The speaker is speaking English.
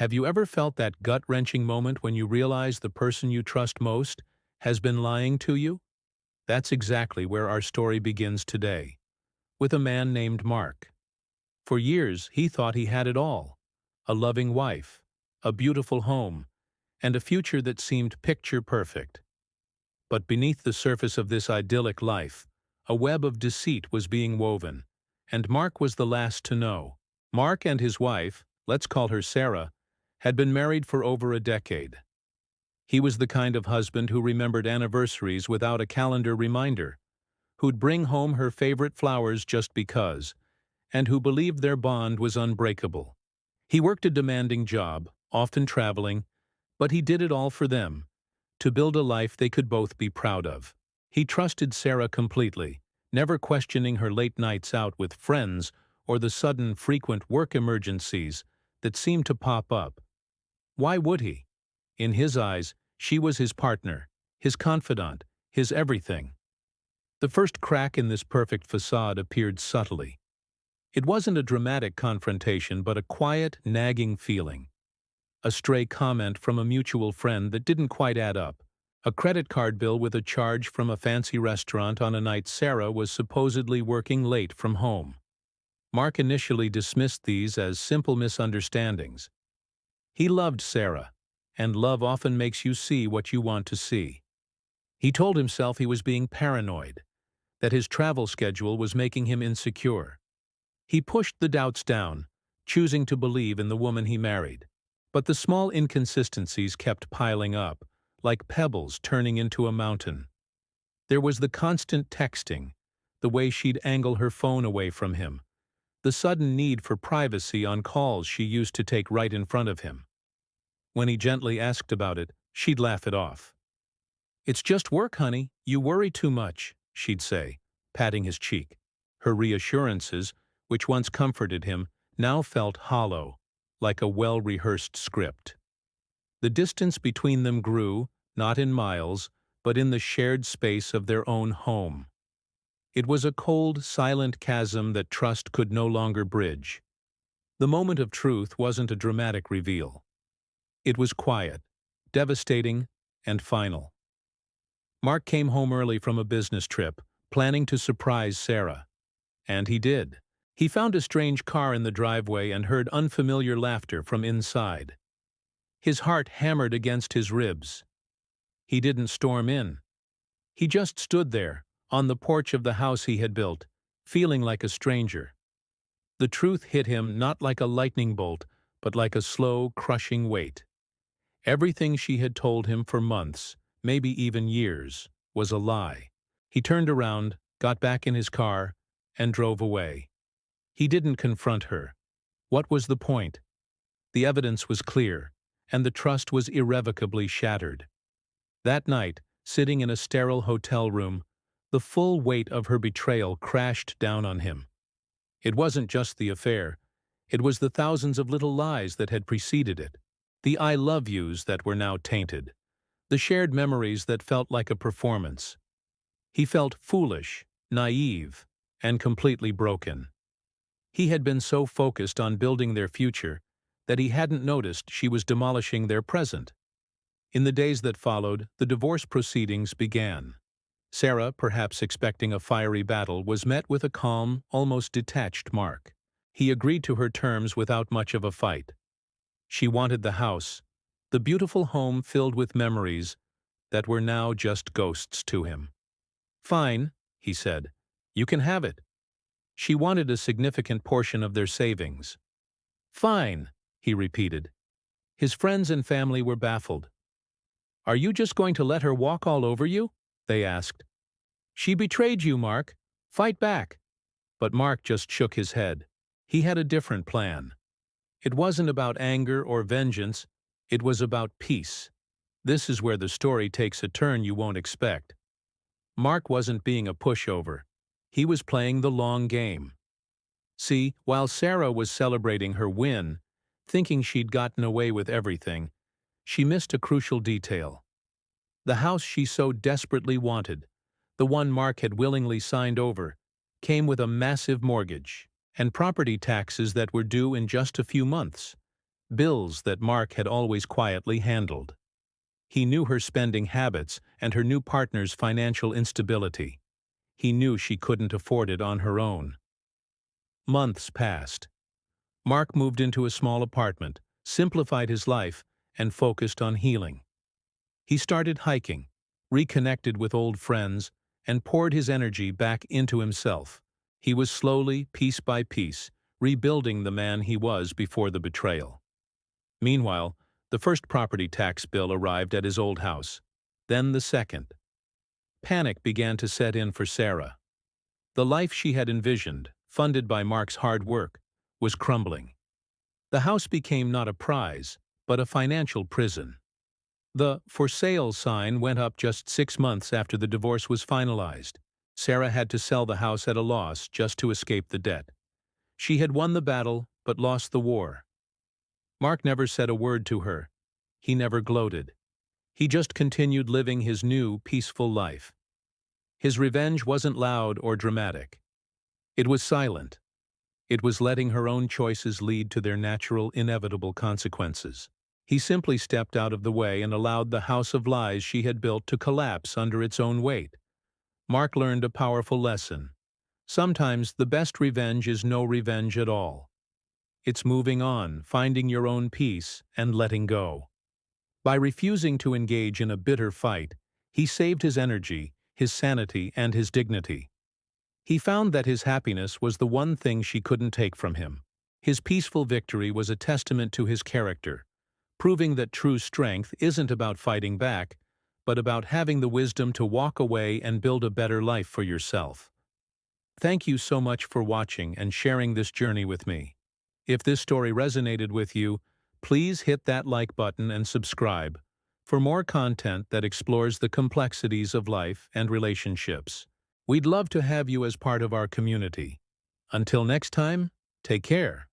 Have you ever felt that gut-wrenching moment when you realize the person you trust most has been lying to you? That's exactly where our story begins today, with a man named Mark. For years, he thought he had it all: a loving wife, a beautiful home, and a future that seemed picture-perfect. But beneath the surface of this idyllic life, a web of deceit was being woven, and Mark was the last to know. Mark and his wife, let's call her Sarah, had been married for over a decade. He was the kind of husband who remembered anniversaries without a calendar reminder, who'd bring home her favorite flowers just because, and who believed their bond was unbreakable. He worked a demanding job, often traveling, but he did it all for them, to build a life they could both be proud of. He trusted Sarah completely, never questioning her late nights out with friends or the sudden, frequent work emergencies that seemed to pop up. Why would he? In his eyes, she was his partner, his confidant, his everything. The first crack in this perfect facade appeared subtly. It wasn't a dramatic confrontation, but a quiet, nagging feeling. A stray comment from a mutual friend that didn't quite add up. A credit card bill with a charge from a fancy restaurant on a night Sarah was supposedly working late from home. Mark initially dismissed these as simple misunderstandings. He loved Sarah, and love often makes you see what you want to see. He told himself he was being paranoid, that his travel schedule was making him insecure. He pushed the doubts down, choosing to believe in the woman he married. But the small inconsistencies kept piling up, like pebbles turning into a mountain. There was the constant texting, the way she'd angle her phone away from him, the sudden need for privacy on calls she used to take right in front of him. When he gently asked about it, she'd laugh it off. "It's just work, honey. You worry too much," she'd say, patting his cheek. Her reassurances, which once comforted him, now felt hollow, like a well-rehearsed script. The distance between them grew, not in miles, but in the shared space of their own home. It was a cold, silent chasm that trust could no longer bridge. The moment of truth wasn't a dramatic reveal. It was quiet, devastating, and final. Mark came home early from a business trip, planning to surprise Sarah. And he did. He found a strange car in the driveway and heard unfamiliar laughter from inside. His heart hammered against his ribs. He didn't storm in. He just stood there, on the porch of the house he had built, feeling like a stranger. The truth hit him not like a lightning bolt, but like a slow, crushing weight. Everything she had told him for months, maybe even years, was a lie. He turned around, got back in his car, and drove away. He didn't confront her. What was the point? The evidence was clear, and the trust was irrevocably shattered. That night, sitting in a sterile hotel room, the full weight of her betrayal crashed down on him. It wasn't just the affair. It was the thousands of little lies that had preceded it, the "I love yous" that were now tainted, the shared memories that felt like a performance. He felt foolish, naive, and completely broken. He had been so focused on building their future that he hadn't noticed she was demolishing their present. In the days that followed, the divorce proceedings began. Sarah, perhaps expecting a fiery battle, was met with a calm, almost detached Mark. He agreed to her terms without much of a fight. She wanted the house, the beautiful home filled with memories that were now just ghosts to him. "Fine," he said. "You can have it." She wanted a significant portion of their savings. "Fine," he repeated. His friends and family were baffled. "Are you just going to let her walk all over you?" they asked. "She betrayed you, Mark. Fight back." But Mark just shook his head. He had a different plan. It wasn't about anger or vengeance, it was about peace. This is where the story takes a turn you won't expect. Mark wasn't being a pushover. He was playing the long game. See, while Sarah was celebrating her win, thinking she'd gotten away with everything, she missed a crucial detail. The house she so desperately wanted, the one Mark had willingly signed over, came with a massive mortgage and property taxes that were due in just a few months. bills that Mark had always quietly handled. He knew her spending habits and her new partner's financial instability. He knew she couldn't afford it on her own. Months passed. Mark moved into a small apartment, simplified his life, and focused on healing. He started hiking, reconnected with old friends, and poured his energy back into himself. He was slowly, piece by piece, rebuilding the man he was before the betrayal. Meanwhile, the first property tax bill arrived at his old house, then the second. Panic began to set in for Sarah. The life she had envisioned, funded by Mark's hard work, was crumbling. The house became not a prize, but a financial prison. The "for sale" sign went up just 6 months after the divorce was finalized. Sarah had to sell the house at a loss just to escape the debt. She had won the battle, but lost the war. Mark never said a word to her. He never gloated. He just continued living his new, peaceful life. His revenge wasn't loud or dramatic. It was silent. It was letting her own choices lead to their natural, inevitable consequences. He simply stepped out of the way and allowed the house of lies she had built to collapse under its own weight. Mark learned a powerful lesson. Sometimes the best revenge is no revenge at all. It's moving on, finding your own peace, and letting go. By refusing to engage in a bitter fight, he saved his energy, his sanity, and his dignity. He found that his happiness was the one thing she couldn't take from him. His peaceful victory was a testament to his character, proving that true strength isn't about fighting back, but about having the wisdom to walk away and build a better life for yourself. Thank you so much for watching and sharing this journey with me. If this story resonated with you, please hit that like button and subscribe for more content that explores the complexities of life and relationships. We'd love to have you as part of our community. Until next time, take care.